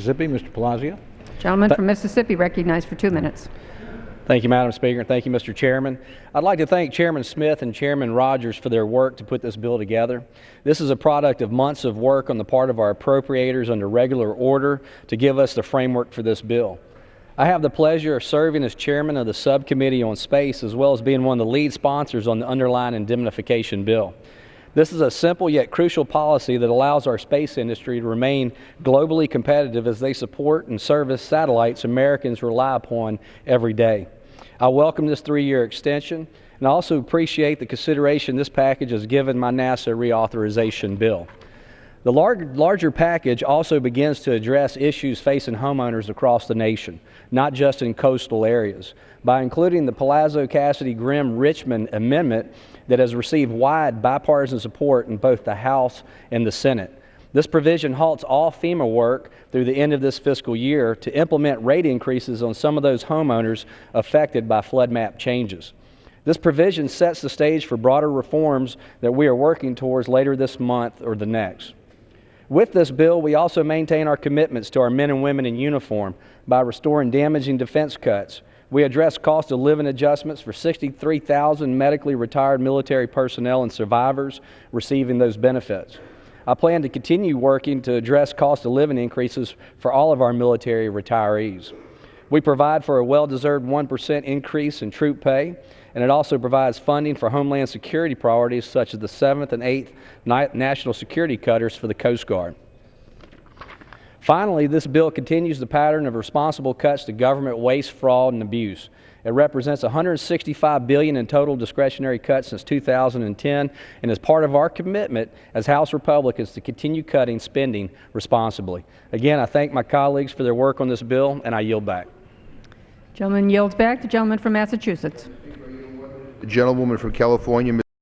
Mississippi, Mr. Palazzo. Gentleman from Mississippi recognized for 2 minutes. Thank you, Madam Speaker, and thank you, Mr. Chairman. I'd like to thank Chairman Smith and Chairman Rogers for their work to put this bill together. This is a product of months of work on the part of our appropriators under regular order to give us the framework for this bill. I have the pleasure of serving as chairman of the Subcommittee on Space, as well as being one of the lead sponsors on the underlying indemnification bill. This is a simple yet crucial policy that allows our space industry to remain globally competitive as they support and service satellites Americans rely upon every day. I welcome this 3-year extension, and I also appreciate the consideration this package has given my NASA reauthorization bill. The larger package also begins to address issues facing homeowners across the nation, not just in coastal areas, by including the Palazzo, Cassidy, Grimm, Richmond amendment that has received wide bipartisan support in both the House and the Senate. This provision halts all FEMA work through the end of this fiscal year to implement rate increases on some of those homeowners affected by flood map changes. This provision sets the stage for broader reforms that we are working towards later this month or the next. With this bill, we also maintain our commitments to our men and women in uniform by restoring damaging defense cuts. We address cost of living adjustments for 63,000 medically retired military personnel and survivors receiving those benefits. I plan to continue working to address cost of living increases for all of our military retirees. We provide for a well-deserved 1% increase in troop pay, and it also provides funding for Homeland Security priorities such as the 7th and 8th National Security Cutters for the Coast Guard. Finally, this bill continues the pattern of responsible cuts to government waste, fraud, and abuse. It represents $165 billion in total discretionary cuts since 2010 and is part of our commitment as House Republicans to continue cutting spending responsibly. Again, I thank my colleagues for their work on this bill, and I yield back. Gentleman yields back. The gentleman from Massachusetts. The gentlewoman from California.